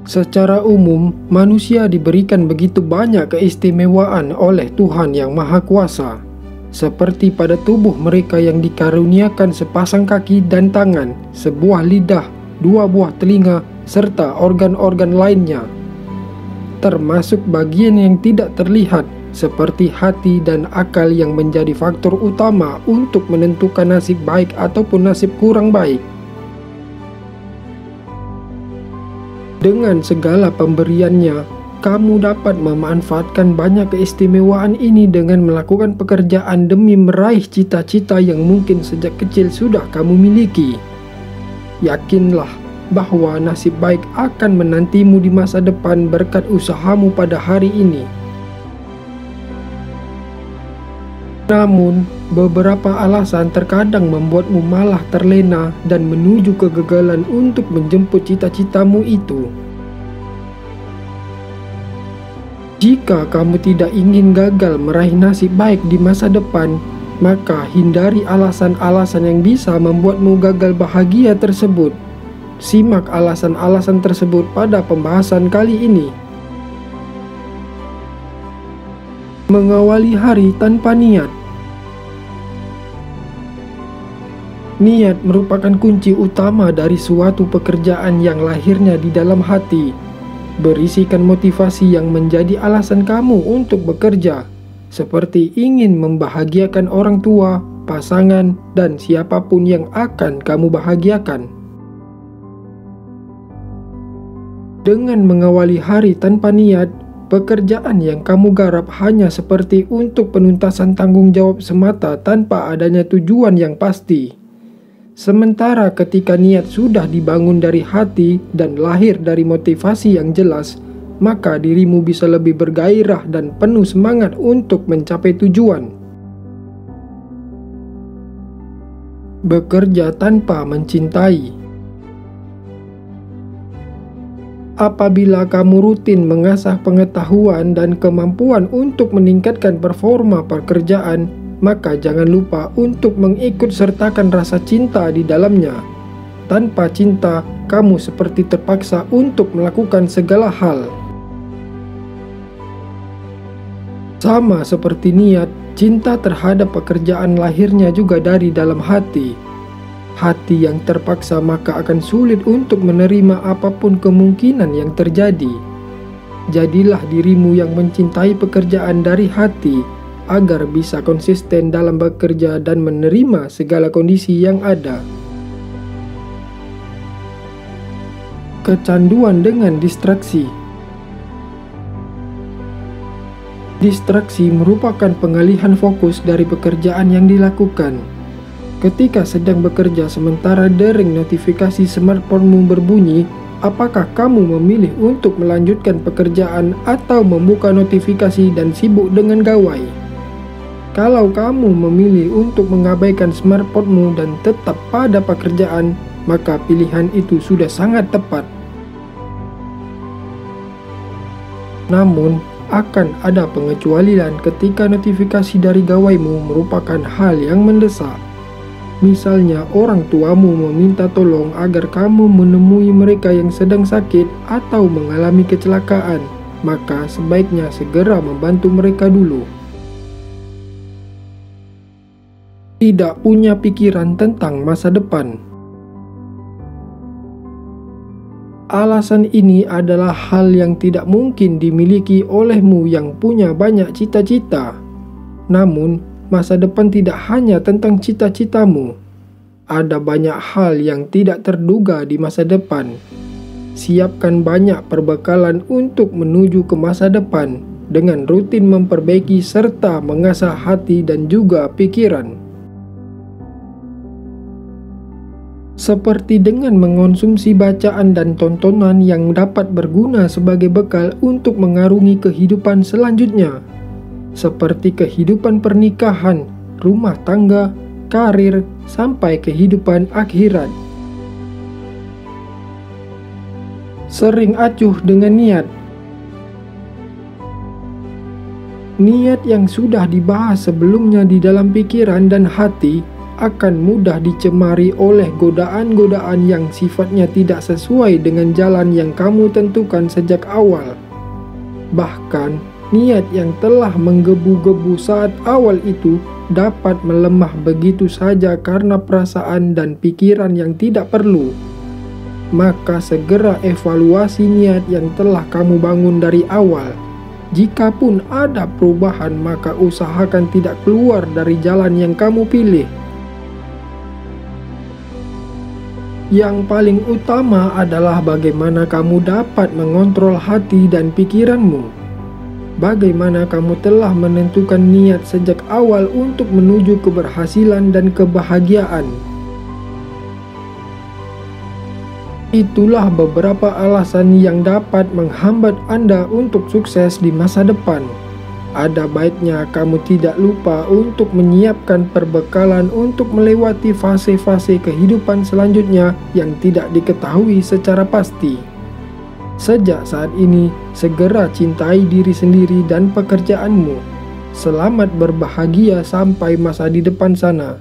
Secara umum, manusia diberikan begitu banyak keistimewaan oleh Tuhan Yang Maha Kuasa, seperti pada tubuh mereka yang dikaruniakan sepasang kaki dan tangan, sebuah lidah, 2 buah telinga, serta organ-organ lainnya, termasuk bagian yang tidak terlihat seperti hati dan akal yang menjadi faktor utama untuk menentukan nasib baik ataupun nasib kurang baik. Dengan segala pemberiannya, kamu dapat memanfaatkan banyak keistimewaan ini dengan melakukan pekerjaan demi meraih cita-cita yang mungkin sejak kecil sudah kamu miliki. Yakinlah bahwa nasib baik akan menantimu di masa depan berkat usahamu pada hari ini. Namun, beberapa alasan terkadang membuatmu malah terlena dan menuju kegagalan untuk menjemput cita-citamu itu. Jika kamu tidak ingin gagal meraih nasib baik di masa depan, maka hindari alasan-alasan yang bisa membuatmu gagal bahagia tersebut. Simak alasan-alasan tersebut pada pembahasan kali ini. Mengawali hari tanpa niat. Niat merupakan kunci utama dari suatu pekerjaan yang lahirnya di dalam hati. Berisikan motivasi yang menjadi alasan kamu untuk bekerja, seperti ingin membahagiakan orang tua, pasangan, dan siapapun yang akan kamu bahagiakan. Dengan mengawali hari tanpa niat, pekerjaan yang kamu garap hanya seperti untuk penuntasan tanggung jawab semata tanpa adanya tujuan yang pasti. Sementara ketika niat sudah dibangun dari hati dan lahir dari motivasi yang jelas, maka dirimu bisa lebih bergairah dan penuh semangat untuk mencapai tujuan. Bekerja tanpa mencintai. Apabila kamu rutin mengasah pengetahuan dan kemampuan untuk meningkatkan performa pekerjaan, maka jangan lupa untuk mengikut sertakan rasa cinta di dalamnya. Tanpa cinta, kamu seperti terpaksa untuk melakukan segala hal. Sama seperti niat, cinta terhadap pekerjaan lahirnya juga dari dalam hati. Hati yang terpaksa maka akan sulit untuk menerima apapun kemungkinan yang terjadi. Jadilah dirimu yang mencintai pekerjaan dari hati, agar bisa konsisten dalam bekerja dan menerima segala kondisi yang ada. Kecanduan dengan distraksi. Distraksi merupakan pengalihan fokus dari pekerjaan yang dilakukan. Ketika sedang bekerja sementara dering notifikasi smartphone-mu berbunyi, apakah kamu memilih untuk melanjutkan pekerjaan atau membuka notifikasi dan sibuk dengan gawai? Kalau kamu memilih untuk mengabaikan smartphone-mu dan tetap pada pekerjaan, maka pilihan itu sudah sangat tepat. Namun, akan ada pengecualian ketika notifikasi dari gawaimu merupakan hal yang mendesak. Misalnya, orang tuamu meminta tolong agar kamu menemui mereka yang sedang sakit atau mengalami kecelakaan, maka sebaiknya segera membantu mereka dulu. Tidak punya pikiran tentang masa depan. Alasan ini adalah hal yang tidak mungkin dimiliki olehmu yang punya banyak cita-cita. Namun, masa depan tidak hanya tentang cita-citamu. Ada banyak hal yang tidak terduga di masa depan. Siapkan banyak perbekalan untuk menuju ke masa depan dengan rutin memperbaiki serta mengasah hati dan juga pikiran. Seperti dengan mengonsumsi bacaan dan tontonan yang dapat berguna sebagai bekal untuk mengarungi kehidupan selanjutnya, seperti kehidupan pernikahan, rumah tangga, karir, sampai kehidupan akhirat. Sering acuh dengan niat. Niat yang sudah dibahas sebelumnya di dalam pikiran dan hati akan mudah dicemari oleh godaan-godaan yang sifatnya tidak sesuai dengan jalan yang kamu tentukan sejak awal. Bahkan, niat yang telah menggebu-gebu saat awal itu dapat melemah begitu saja karena perasaan dan pikiran yang tidak perlu. Maka segera evaluasi niat yang telah kamu bangun dari awal. Jikapun ada perubahan, maka usahakan tidak keluar dari jalan yang kamu pilih. Yang paling utama adalah bagaimana kamu dapat mengontrol hati dan pikiranmu. Bagaimana kamu telah menentukan niat sejak awal untuk menuju keberhasilan dan kebahagiaan. Itulah beberapa alasan yang dapat menghambat Anda untuk sukses di masa depan. Ada baiknya kamu tidak lupa untuk menyiapkan perbekalan untuk melewati fase-fase kehidupan selanjutnya yang tidak diketahui secara pasti. Sejak saat ini, segera cintai diri sendiri dan pekerjaanmu. Selamat berbahagia sampai masa di depan sana.